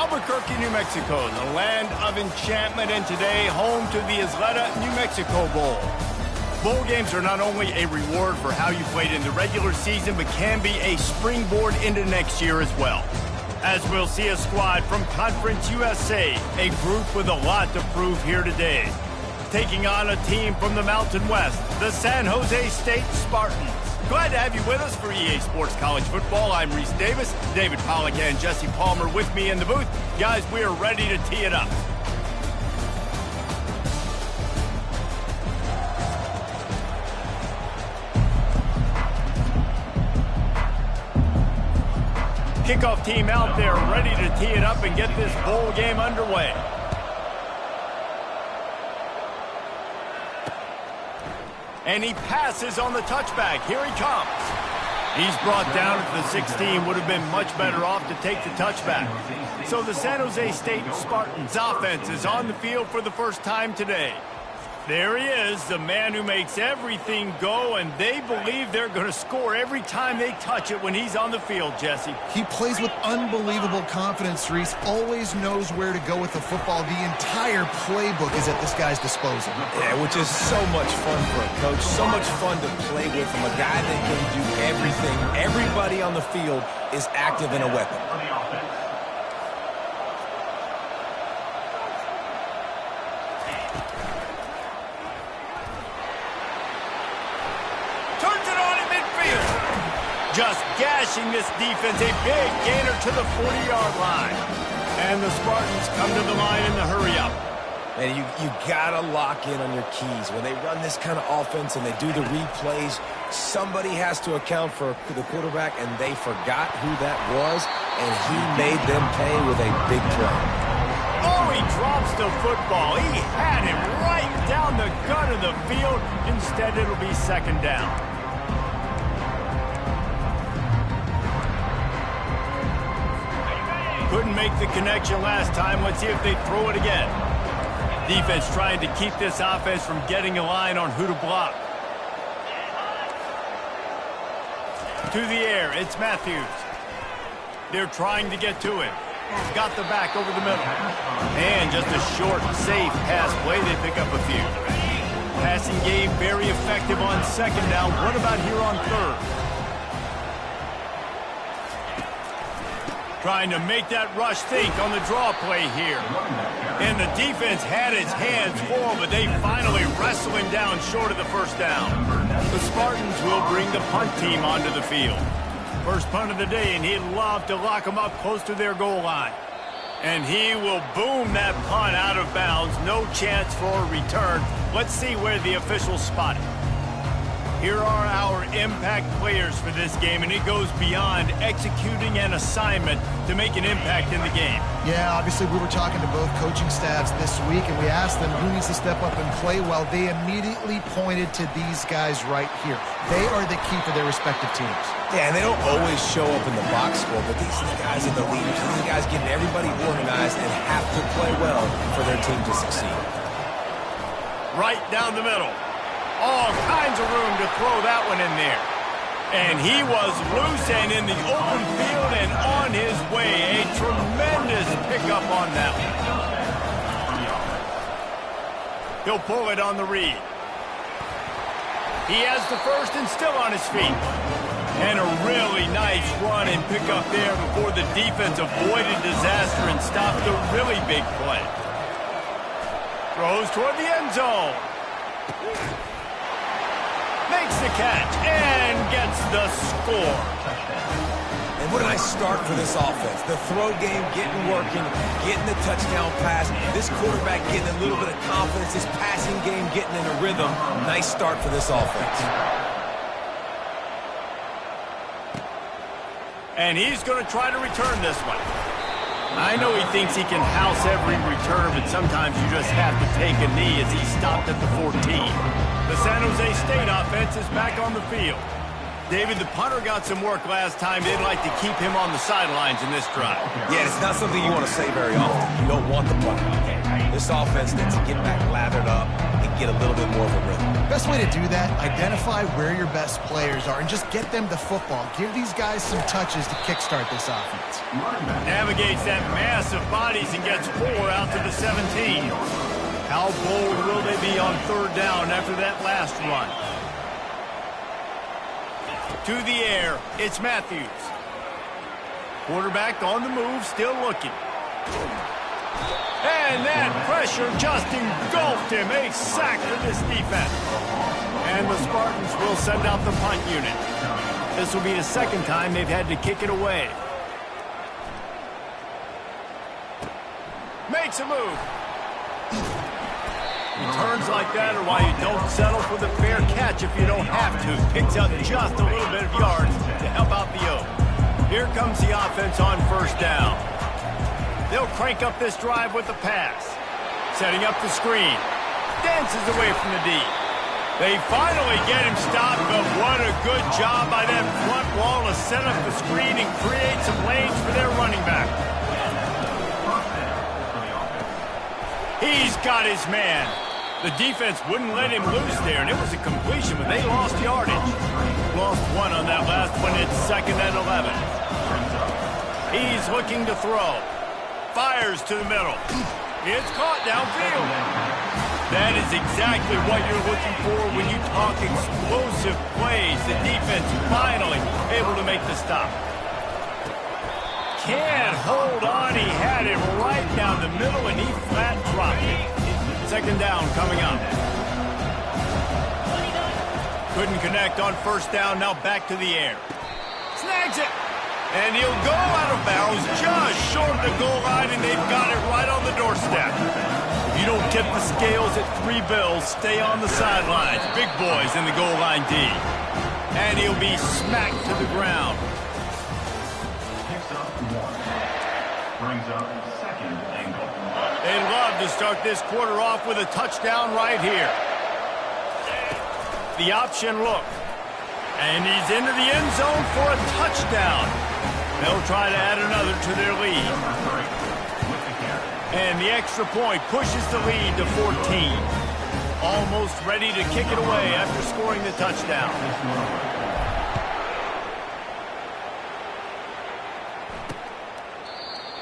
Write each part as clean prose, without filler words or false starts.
Albuquerque, New Mexico, the land of enchantment, and today home to the Isleta, New Mexico Bowl. Bowl games are not only a reward for how you played in the regular season, but can be a springboard into next year as well. As we'll see a squad from Conference USA, a group with a lot to prove here today. Taking on a team from the Mountain West, the San Jose State Spartans. Glad to have you with us for EA Sports College Football. I'm Reese Davis, David Pollack and Jesse Palmer with me in the booth. Guys, we are ready to tee it up. Kickoff team out there ready to tee it up and get this bowl game underway. And he passes on the touchback. Here he comes. He's brought down at the 16. Would have been much better off to take the touchback. So the San Jose State Spartans offense is on the field for the first time today. There he is, the man who makes everything go, and they believe they're going to score every time they touch it when he's on the field, Jesse. He plays with unbelievable confidence, Reese. Always knows where to go with the football. The entire playbook is at this guy's disposal. Yeah, which is so much fun for a coach. So much fun to play with from a guy that can do everything. Everybody on the field is active in a weapon. Just gashing this defense, a big gainer to the 40-yard line. And the Spartans come to the line in the hurry-up. Man, you got to lock in on your keys. When they run this kind of offense and they do the replays, somebody has to account for the quarterback, and they forgot who that was, and he made them pay with a big play. Oh, he drops the football. He had him right down the gut of the field. Instead, it'll be second down. Couldn't make the connection last time. Let's see if they throw it again. Defense trying to keep this offense from getting a line on who to block. To the air, it's Matthews. They're trying to get to him. Got the back over the middle. And just a short, safe pass play. They pick up a few. Passing game very effective on second down. What about here on third? Trying to make that rush think on the draw play here. And the defense had its hands full, but they finally wrestle him down short of the first down. The Spartans will bring the punt team onto the field. First punt of the day, and he'd love to lock them up close to their goal line. And he will boom that punt out of bounds. No chance for a return. Let's see where the officials spot it. Here are our impact players for this game, and it goes beyond executing an assignment to make an impact in the game. Yeah, obviously we were talking to both coaching staffs this week, and we asked them who needs to step up and play well. They immediately pointed to these guys right here. They are the key for their respective teams. Yeah, and they don't always show up in the box score, but these are the guys in the leaders. These are the guys getting everybody organized and have to play well for their team to succeed. Right down the middle. All kinds of room to throw that one in there. And he was loose and in the open field and on his way. A tremendous pickup on that one. He'll pull it on the read. He has the first and still on his feet. And a really nice run and pickup there before the defense avoided disaster and stopped the really big play. Throws toward the end zone. Makes the catch and gets the score. And what a nice start for this offense. The throw game getting working, getting the touchdown pass. This quarterback getting a little bit of confidence. This passing game getting in a rhythm. Nice start for this offense. And he's going to try to return this one. I know he thinks he can house every return, but sometimes you just have to take a knee as he stopped at the 14. The San Jose State offense is back on the field. David, the punter got some work last time. They'd like to keep him on the sidelines in this drive. Yeah, it's not something you want to say very often. You don't want the punter. This offense needs to get back lathered up and get a little bit more of a rhythm. Best way to do that, identify where your best players are and just get them the football. Give these guys some touches to kickstart this offense. Navigates that mass of bodies and gets 4 out to the 17. How bold will they be on 3rd down after that last run? To the air, it's Matthews. Quarterback on the move, still looking. And that pressure just engulfed him. A sack for this defense. And the Spartans will send out the punt unit. This will be the 2nd time they've had to kick it away. Makes a move. Returns like that are why you don't settle for the fair catch if you don't have to. Picks up just a little bit of yards to help out the O. Here comes the offense on 1st down. They'll crank up this drive with the pass. Setting up the screen. Dances away from the D. They finally get him stopped, but what a good job by that front wall to set up the screen and create some lanes for their running back. He's got his man. The defense wouldn't let him loose there, and it was a completion, but they lost yardage. Lost 1 on that last one. It's 2nd and 11. He's looking to throw. Fires to the middle. It's caught downfield. That is exactly what you're looking for when you talk explosive plays. The defense finally able to make the stop. Can't hold on. He had it right down the middle, and he flat dropped it. 2nd down coming up. Couldn't connect on 1st down. Now back to the air. Snags it. And he'll go out of bounds just short of the goal line, and they've got it right on the doorstep. If you don't tip the scales at 3 bills, stay on the sidelines. Big boys in the goal line D. And he'll be smacked to the ground. Picks up 1. Brings up 2nd and goal. They'd love to start this quarter off with a touchdown right here. The option look. And he's into the end zone for a touchdown. They'll try to add another to their lead. And the extra point pushes the lead to 14. Almost ready to kick it away after scoring the touchdown.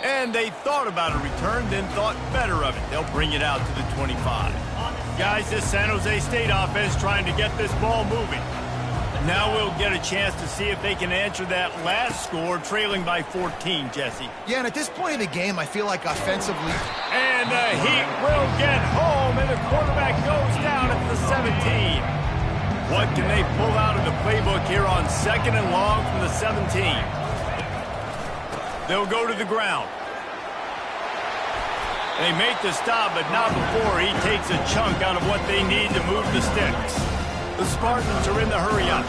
And they thought about a return, then thought better of it. They'll bring it out to the 25. Guys, this San Jose State offense trying to get this ball moving. Now we'll get a chance to see if they can answer that last score, trailing by 14, Jesse. Yeah, and at this point of the game, I feel like offensively... And the Heat will get home, and the quarterback goes down at the 17. What can they pull out of the playbook here on 2nd and long from the 17? They'll go to the ground. They make the stop, but not before he takes a chunk out of what they need to move the sticks. The Spartans are in the hurry-up.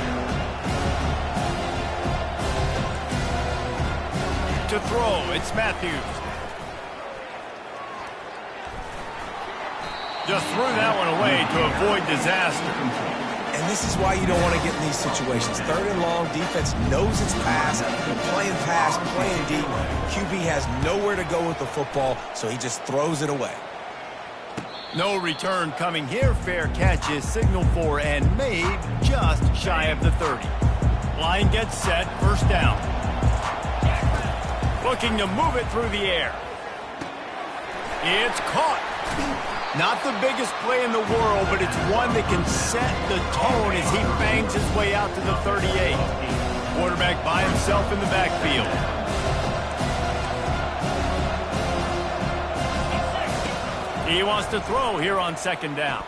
To throw, it's Matthews. Just threw that one away to avoid disaster. And this is why you don't want to get in these situations. 3rd and long, defense knows it's pass. Playing pass, playing deep. QB has nowhere to go with the football, so he just throws it away. No return coming here. Fair catch is signaled for and made just shy of the 30. Line gets set. 1st down. Looking to move it through the air. It's caught. Not the biggest play in the world, but it's one that can set the tone as he bangs his way out to the 38. Quarterback by himself in the backfield. He wants to throw here on 2nd down.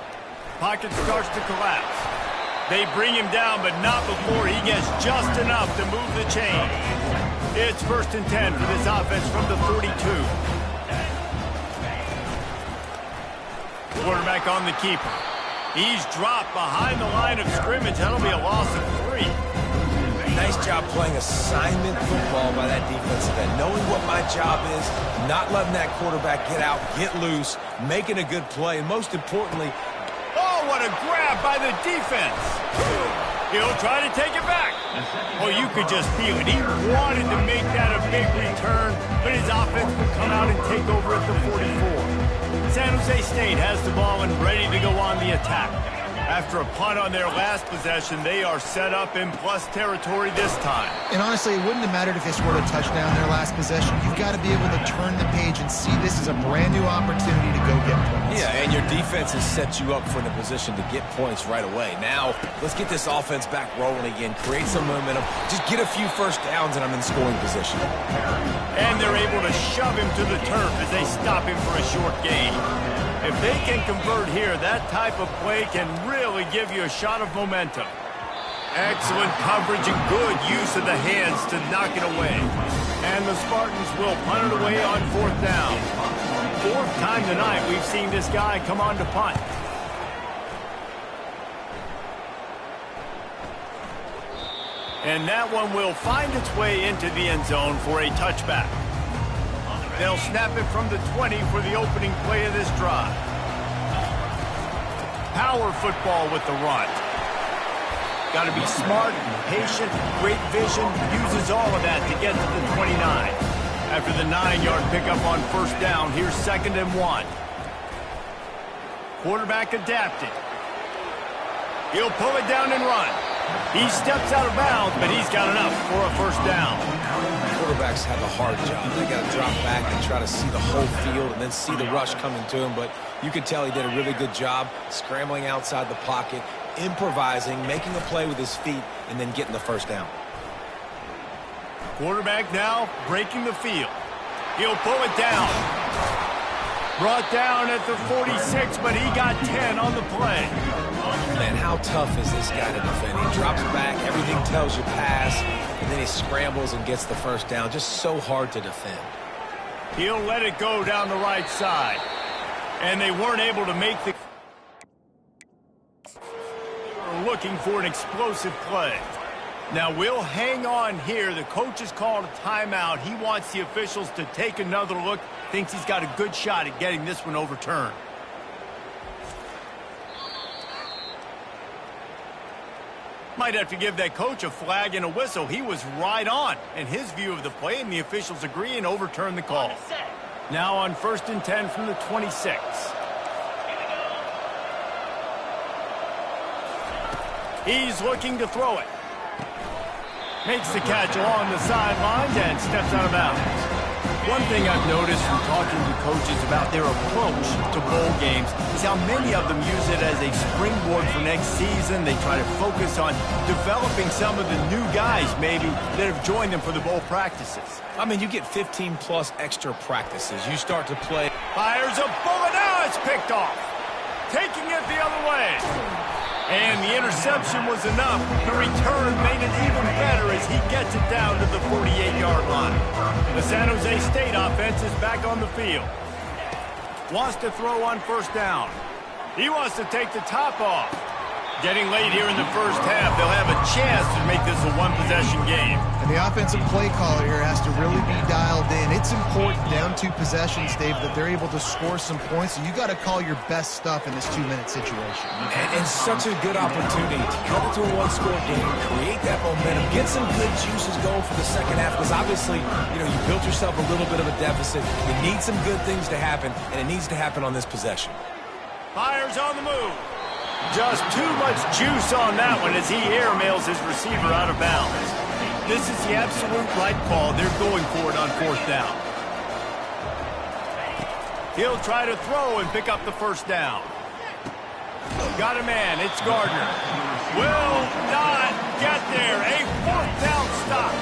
Pocket starts to collapse. They bring him down, but not before he gets just enough to move the chain. It's 1st and 10 for this offense from the 42. Quarterback on the keeper. He's dropped behind the line of scrimmage. That'll be a loss of 3. Nice job playing assignment football by that defensive end. Knowing what my job is, not letting that quarterback get out, get loose, making a good play, and most importantly... Oh, what a grab by the defense! He'll try to take it back. Oh, you could just feel it. He wanted to make that a big return, but his offense would come out and take over at the 44. San Jose State has the ball and ready to go on the attack. After a punt on their last possession, they are set up in plus territory this time. And honestly, it wouldn't have mattered if they scored a touchdown their last possession. You've got to be able to turn the page and see this as a brand new opportunity to go get points. Yeah, and your defense has set you up for the position to get points right away. Now, let's get this offense back rolling again, create some momentum, just get a few first downs, and I'm in scoring position. And they're able to shove him to the turf as they stop him for a short gain. If they can convert here, that type of play can really give you a shot of momentum. Excellent coverage and good use of the hands to knock it away. And the Spartans will punt it away on 4th down. 4th time tonight we've seen this guy come on to punt. And that one will find its way into the end zone for a touchback. They'll snap it from the 20 for the opening play of this drive. Power football with the run. Got to be smart, patient, great vision, uses all of that to get to the 29. After the 9-yard pickup on 1st down, here's 2nd and 1. Quarterback adapted. He'll pull it down and run. He steps out of bounds, but he's got enough for a 1st down. Quarterbacks have a hard job. They got to drop back and try to see the whole field and then see the rush coming to him. But you could tell he did a really good job scrambling outside the pocket, improvising, making a play with his feet, and then getting the 1st down. Quarterback now breaking the field. He'll pull it down. Brought down at the 46, but he got 10 on the play. Man, how tough is this guy to defend? He drops back, everything tells you pass, and then he scrambles and gets the 1st down. Just so hard to defend. He'll let it go down the right side. And they weren't able to make the... They were looking for an explosive play. Now we'll hang on here. The coach has called a timeout. He wants the officials to take another look. Thinks he's got a good shot at getting this one overturned. Might have to give that coach a flag and a whistle. He was right on in his view of the play, and the officials agree and overturn the call. Now on 1st and 10 from the 26. He's looking to throw it. Makes the catch along the sidelines and steps out of bounds. One thing I've noticed from talking to coaches about their approach to bowl games is how many of them use it as a springboard for next season. They try to focus on developing some of the new guys maybe that have joined them for the bowl practices. I mean, you get 15-plus extra practices. You start to play. Fires a bullet. Now it's picked off. Taking it the other way. And the interception was enough. The return made it even better as he gets it down to the 48-yard line. The San Jose State offense is back on the field. Wants to throw on 1st down. He wants to take the top off. Getting late here in the 1st half, they'll have a chance to make this a one-possession game. And the offensive play caller here has to really be dialed in. It's important down 2 possessions, Dave, that they're able to score some points. So you got to call your best stuff in this 2-minute situation. And such a good opportunity to cut it to a one-score game, create that momentum, get some good juices going for the 2nd half. Because obviously, you built yourself a little bit of a deficit. You need some good things to happen, and it needs to happen on this possession. Fires on the move. Just too much juice on that one as he airmails his receiver out of bounds. This is the absolute right call. They're going for it on 4th down. He'll try to throw and pick up the 1st down. Got a man. It's Gardner. Will not get there. A 4th down stop.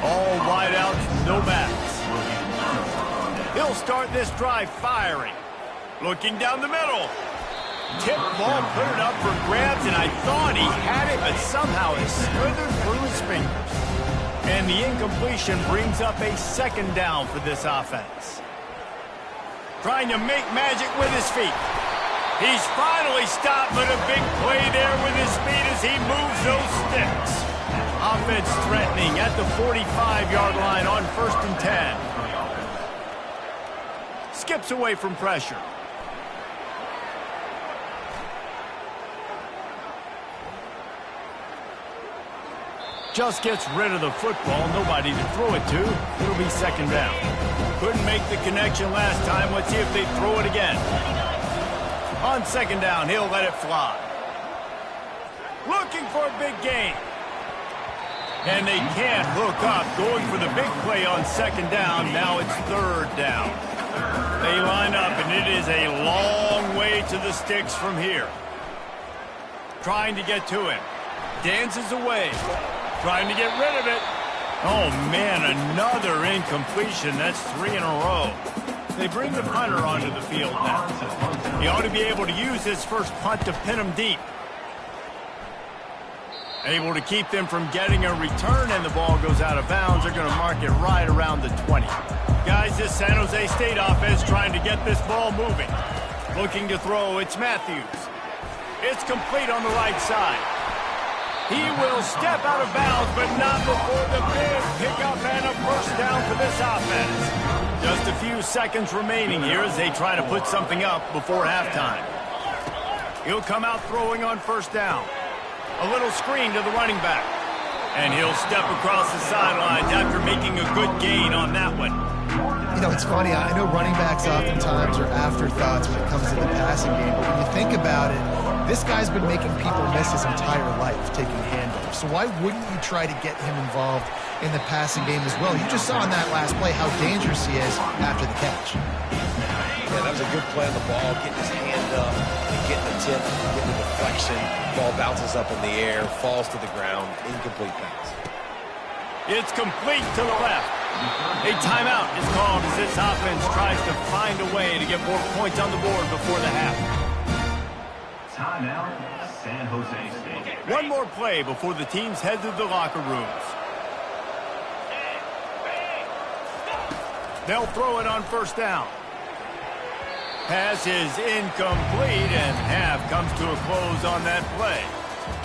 All wide out, no backs. He'll start this drive firing. Looking down the middle. Tip ball, put it up for grabs, and I thought he had it, but somehow it slithered through his fingers. And the incompletion brings up a 2nd down for this offense. Trying to make magic with his feet. He's finally stopped, but a big play there with his speed as he moves those sticks. Offense threatening at the 45-yard line on 1st and 10. Skips away from pressure. Just gets rid of the football, nobody to throw it to. It'll be second down. Couldn't make the connection last time. Let's see if they throw it again. On second down, he'll let it fly. Looking for a big gain. And they can't hook up. Going for the big play on second down. Now it's third down. They line up, and it is a long way to the sticks from here. Trying to get to him. Dances away. Trying to get rid of it. Oh, man, another incompletion. That's 3 in a row. They bring the punter onto the field now. He ought to be able to use his first punt to pin him deep. Able to keep them from getting a return, and the ball goes out of bounds. They're going to mark it right around the 20. Guys, this San Jose State offense trying to get this ball moving. Looking to throw, it's Matthews. It's complete on the right side. He will step out of bounds, but not before the big pickup and a first down for this offense. Just a few seconds remaining here as they try to put something up before halftime. He'll come out throwing on first down. A little screen to the running back. And he'll step across the sidelines after making a good gain on that one. You know, it's funny. I know running backs oftentimes are afterthoughts when it comes to the passing game, but when you think about it, this guy's been making people miss his entire life taking handoffs. So why wouldn't you try to get him involved in the passing game as well? You just saw in that last play how dangerous he is after the catch. Yeah, that was a good play on the ball, getting his hand up, and getting the tip, getting the deflection. Ball bounces up in the air, falls to the ground, incomplete pass. It's complete to the left. A timeout is called as this offense tries to find a way to get more points on the board before the half. Timeout, San Jose State. One more play before the teams head to the locker rooms. They'll throw it on first down. Pass is incomplete, and half comes to a close on that play.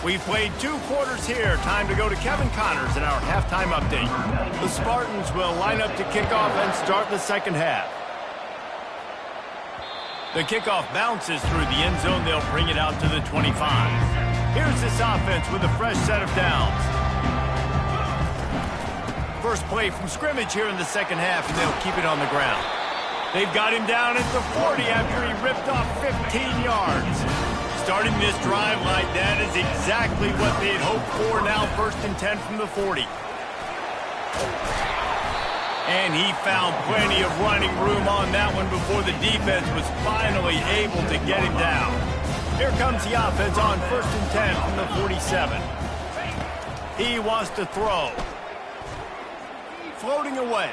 We've played 2 quarters here. Time to go to Kevin Connors in our halftime update. The Spartans will line up to kick off and start the second half. The kickoff bounces through the end zone. They'll bring it out to the 25. Here's this offense with a fresh set of downs. First play from scrimmage here in the second half, and they'll keep it on the ground. They've got him down at the 40 after he ripped off 15 yards. Starting this drive like that is exactly what they had hoped for. Now 1st and 10 from the 40. And he found plenty of running room on that one before the defense was finally able to get him down. Here comes the offense on 1st and 10 from the 47. He wants to throw. Floating away.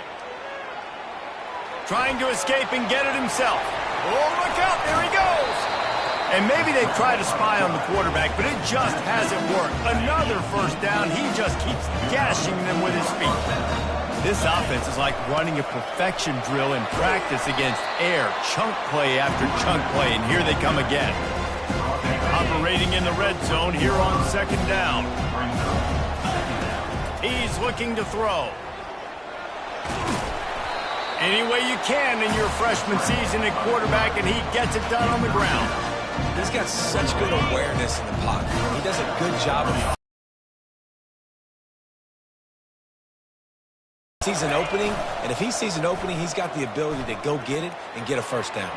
Trying to escape and get it himself. Oh, look out, there he goes. And maybe they've tried to spy on the quarterback, but it just hasn't worked. Another first down. He just keeps gashing them with his feet. This offense is like running a perfection drill in practice against air. Chunk play after chunk play, and here they come again. Operating in the red zone here on second down. He's looking to throw. Any way you can in your freshman season at quarterback, and he gets it done on the ground. He's got such good awareness in the pocket. He does a good job of sees an opening, and if he sees an opening, he's got the ability to go get it and get a first down.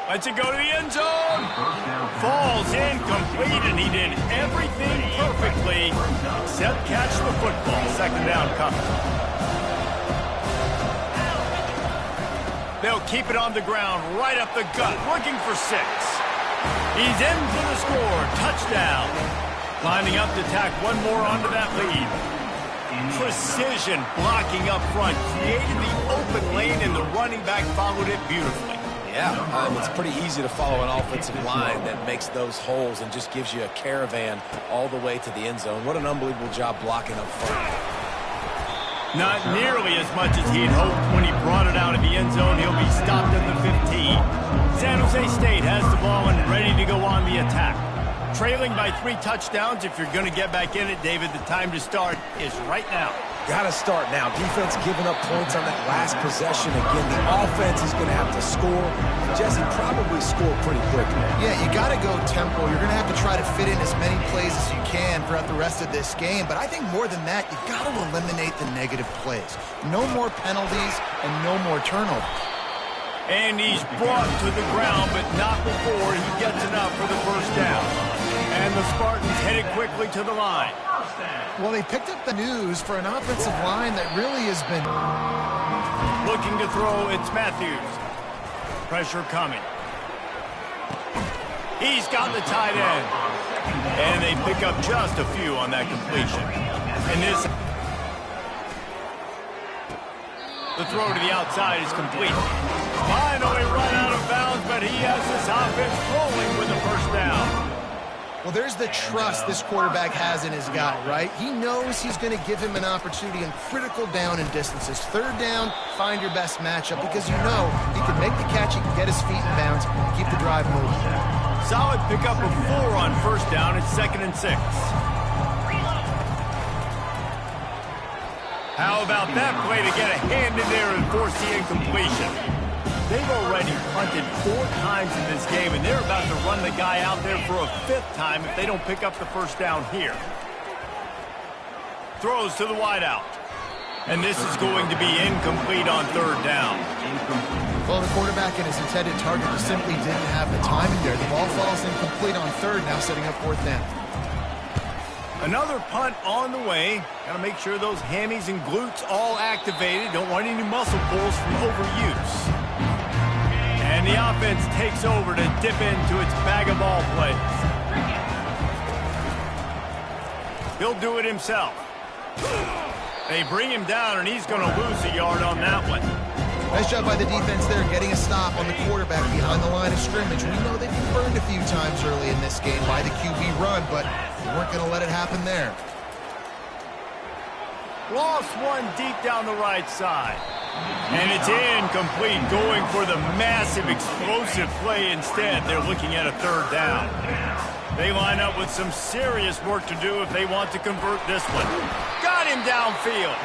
Lets it go to the end zone. Falls incomplete, and he did everything perfectly except catch the football. Second down coming. They'll keep it on the ground, right up the gut, looking for 6. He's in for the score. Touchdown. Lining up to tack one more onto that lead. Precision blocking up front. Created the open lane, and the running back followed it beautifully. Yeah, it's pretty easy to follow an offensive line that makes those holes and just gives you a caravan all the way to the end zone. What an unbelievable job blocking up front. Not nearly as much as he'd hoped when he brought it out of the end zone. He'll be stopped at the 15. San Jose State has the ball and ready to go on the attack. Trailing by 3 touchdowns. If you're going to get back in it, David, the time to start is right now. Got to start now. Defense giving up points on that last possession. Again, the offense is going to have to score. Jesse, probably score pretty quickly. Yeah, you got to go tempo. You're going to have to try to fit in as many plays as you can throughout the rest of this game. But I think more than that, you've got to eliminate the negative plays. No more penalties and no more turnovers. And he's brought to the ground, but not before he gets enough for the first down. And the Spartans headed quickly to the line. Well, they picked up the news for an offensive line that really has been... Looking to throw, it's Matthews. Pressure coming. He's got the tight end. And they pick up just a few on that completion. And this... The throw to the outside is complete. Finally run out of bounds, but he has this offense rolling with the first down. Well, there's the trust this quarterback has in his guy, right? He knows he's going to give him an opportunity in critical down and distances. Third down, find your best matchup because you know he can make the catch, he can get his feet in bounds, and keep the drive moving. Solid pickup of 4 on first down. It's 2nd and 6. How about that play to get a hand in there and force the incompletion? They've already punted 4 times in this game, and they're about to run the guy out there for a 5th time if they don't pick up the first down here. Throws to the wideout. And this is going to be incomplete on 3rd down. Well, the quarterback and his intended target just simply didn't have the timing there. The ball falls incomplete on 3rd, now setting up 4th down. Another punt on the way. Got to make sure those hammies and glutes all activated. Don't want any muscle pulls from overuse. And the offense takes over to dip into its bag of ball plays. He'll do it himself. They bring him down, and he's going to lose a yard on that one. Nice job by the defense there, getting a stop on the quarterback behind the line of scrimmage. We know they've been burned a few times early in this game by the QB run, but we weren't going to let it happen there. Lost one deep down the right side. And it's incomplete, going for the massive explosive play instead. They're looking at a 3rd down. They line up with some serious work to do if they want to convert this one. Got him downfield.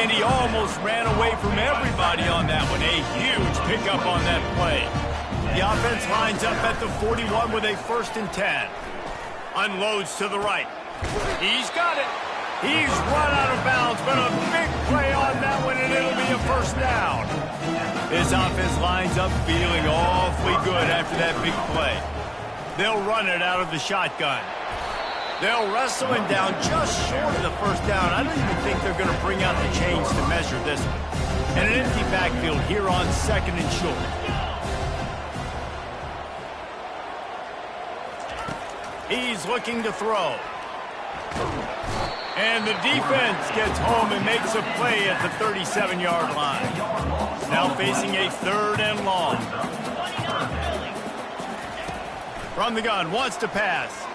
And he almost ran away from everybody on that one. A huge pickup on that play. The offense lines up at the 41 with a 1st and 10. Unloads to the right. He's got it. He's run out of bounds, but a big play on that one, and it'll be a 1st down. This offense lines up feeling awfully good after that big play. They'll run it out of the shotgun. They'll wrestle him down just short of the 1st down. I don't even think they're going to bring out the chains to measure this one. And an empty backfield here on 2nd and short. He's looking to throw. And the defense gets home and makes a play at the 37-yard line. Now facing a 3rd and long. From the gun, wants to pass.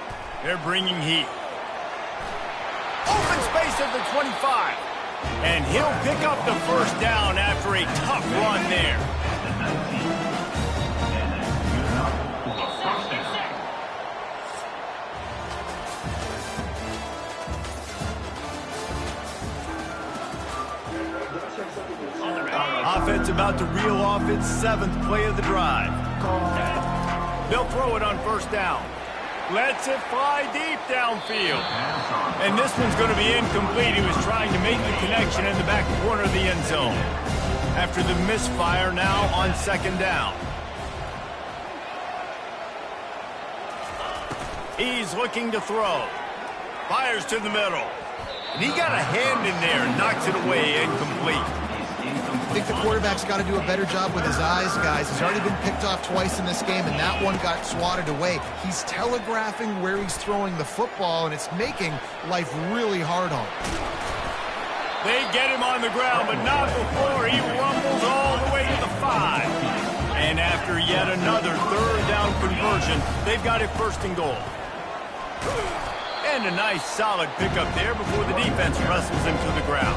They're bringing heat. Open space at the 25. And he'll pick up the 1st down after a tough run there. Offense about to reel off its 7th play of the drive. They'll throw it on 1st down. Lets it fly deep downfield. And this one's going to be incomplete. He was trying to make the connection in the back corner of the end zone. After the misfire, now on 2nd down. He's looking to throw. Fires to the middle. And he got a hand in there and knocks it away incomplete. I think the quarterback's got to do a better job with his eyes, guys. He's already been picked off twice in this game, and that one got swatted away. He's telegraphing where he's throwing the football, and it's making life really hard on him. They get him on the ground, but not before he rumbles all the way to the 5. And after yet another 3rd down conversion, they've got it 1st and goal. And a nice solid pickup there before the defense wrestles him to the ground.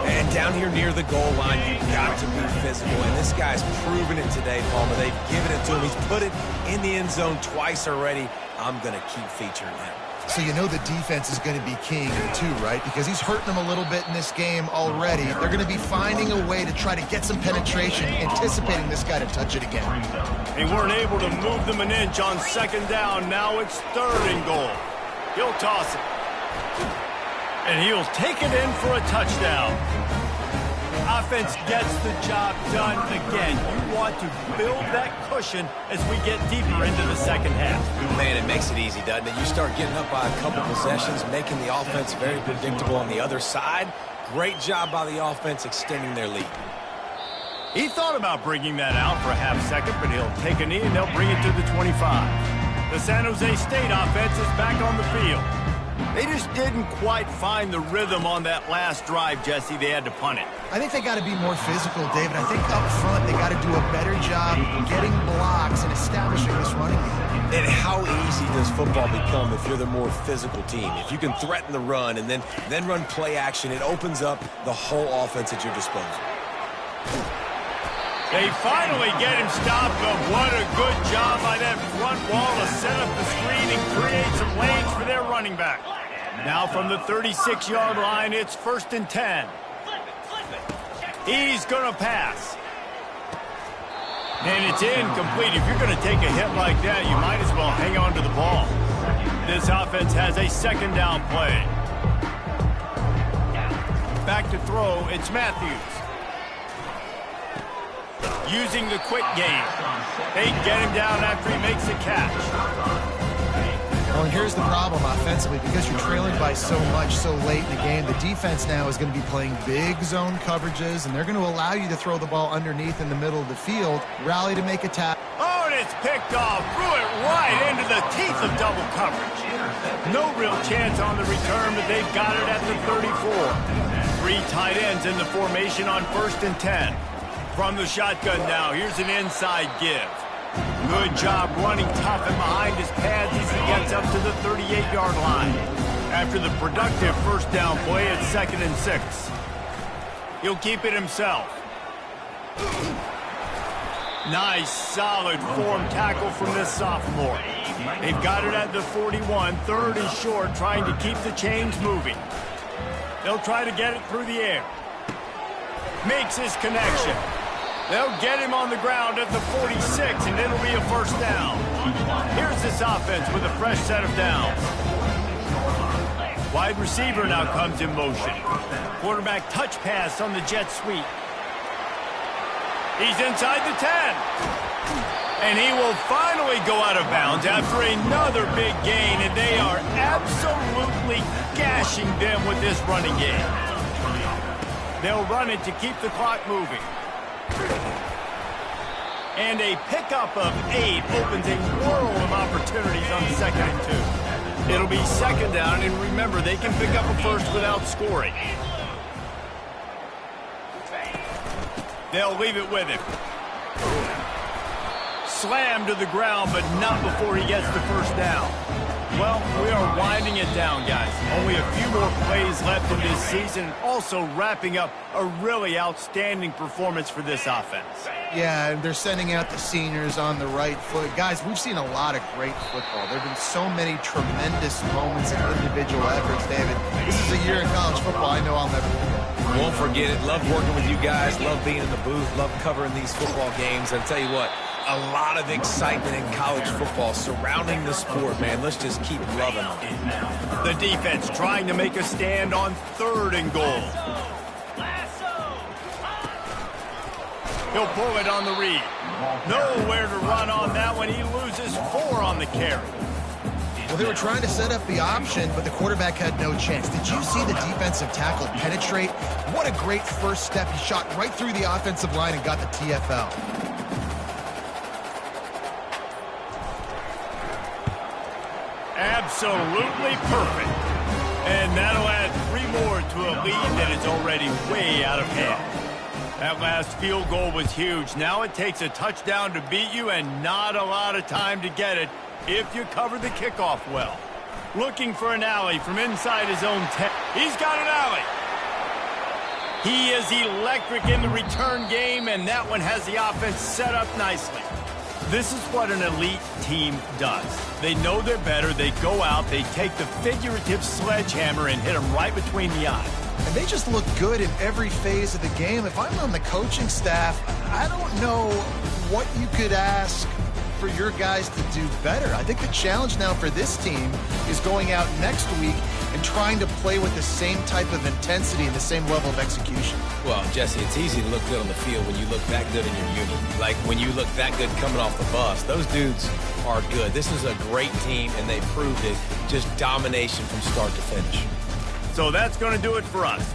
And down here near the goal line, you've got to be physical. And this guy's proven it today, Palmer. They've given it to him. He's put it in the end zone twice already. I'm going to keep featuring him. So you know the defense is going to be keying him too, right? Because he's hurting them a little bit in this game already. They're going to be finding a way to try to get some penetration, anticipating this guy to touch it again. They weren't able to move them an inch on second down. Now it's 3rd and goal. He'll toss it. And he'll take it in for a touchdown. Offense gets the job done again. You want to build that cushion as we get deeper into the second half. Man, it makes it easy, doesn't it? You start getting up by a couple possessions, making the offense very predictable on the other side. Great job by the offense extending their lead. He thought about bringing that out for a half second, but he'll take a knee and they'll bring it to the 25. The San Jose State offense is back on the field. They just didn't quite find the rhythm on that last drive, Jesse. They had to punt it. I think they got to be more physical, David. I think up front they got to do a better job getting blocks and establishing this running game. And how easy does football become if you're the more physical team? If you can threaten the run and then run play action, it opens up the whole offense at your disposal. They finally get him stopped, but what a good job by that front wall to set up the screen and create some lanes for their running back. Now from the 36-yard line, it's 1st and 10. He's going to pass. And it's incomplete. If you're going to take a hit like that, you might as well hang on to the ball. This offense has a 2nd down play. Back to throw, it's Matthews. Using the quick game. They get him down after he makes a catch. Well, and here's the problem offensively. Because you're trailing by so much so late in the game, the defense now is going to be playing big zone coverages, and they're going to allow you to throw the ball underneath in the middle of the field, rally to make a tackle. Oh, and it's picked off. Threw it right into the teeth of double coverage. No real chance on the return, but they've got it at the 34. 3 tight ends in the formation on 1st and 10. From the shotgun now, here's an inside give. Good job running tough and behind his pads as he gets up to the 38-yard line. After the productive 1st down play, it's 2nd and 6. He'll keep it himself. Nice, solid form tackle from this sophomore. They've got it at the 41, 3rd and short, trying to keep the chains moving. They'll try to get it through the air. Makes his connection. They'll get him on the ground at the 46, and it'll be a 1st down. Here's this offense with a fresh set of downs. Wide receiver now comes in motion. Quarterback touch pass on the jet sweep. He's inside the 10. And he will finally go out of bounds after another big gain, and they are absolutely gashing them with this running game. They'll run it to keep the clock moving. And a pickup of 8 opens a world of opportunities on 2nd and 2. It'll be 2nd down, and remember, they can pick up a 1st without scoring. They'll leave it with him. Slammed to the ground, but not before he gets the 1st down. Well, we are winding it down, guys. Only a few more plays left in this season, and also wrapping up a really outstanding performance for this offense. Yeah, and they're sending out the seniors on the right foot. Guys, we've seen a lot of great football. There have been so many tremendous moments and individual efforts, David. This is a year in college football I know I'll never forget. Won't forget it. Love working with you guys. Love being in the booth. Love covering these football games. And I'll tell you what, a lot of excitement in college football surrounding the sport, man. Let's just keep loving it. The defense trying to make a stand on 3rd and goal. He'll pull it on the read. Nowhere to run on that one. He loses 4 on the carry. Well, they were trying to set up the option, but the quarterback had no chance. Did you see the defensive tackle penetrate? What a great first step. He shot right through the offensive line and got the TFL. Absolutely perfect. And that'll add 3 more to a lead that is already way out of hand. That last field goal was huge. Now it takes a touchdown to beat you and not a lot of time to get it if you cover the kickoff well. Looking for an alley from inside his own 10. He's got an alley. He is electric in the return game, and that one has the offense set up nicely. This is what an elite team does. They know they're better. They go out, they take the figurative sledgehammer and hit them right between the eyes. And they just look good in every phase of the game. If I'm on the coaching staff, I don't know what you could ask for your guys to do better. I think the challenge now for this team is going out next week and trying to play with the same type of intensity and the same level of execution. Well, Jesse, it's easy to look good on the field when you look that good in your uni. Like when you look that good coming off the bus. Those dudes are good. This is a great team, and they proved it. Just domination from start to finish. So that's going to do it for us.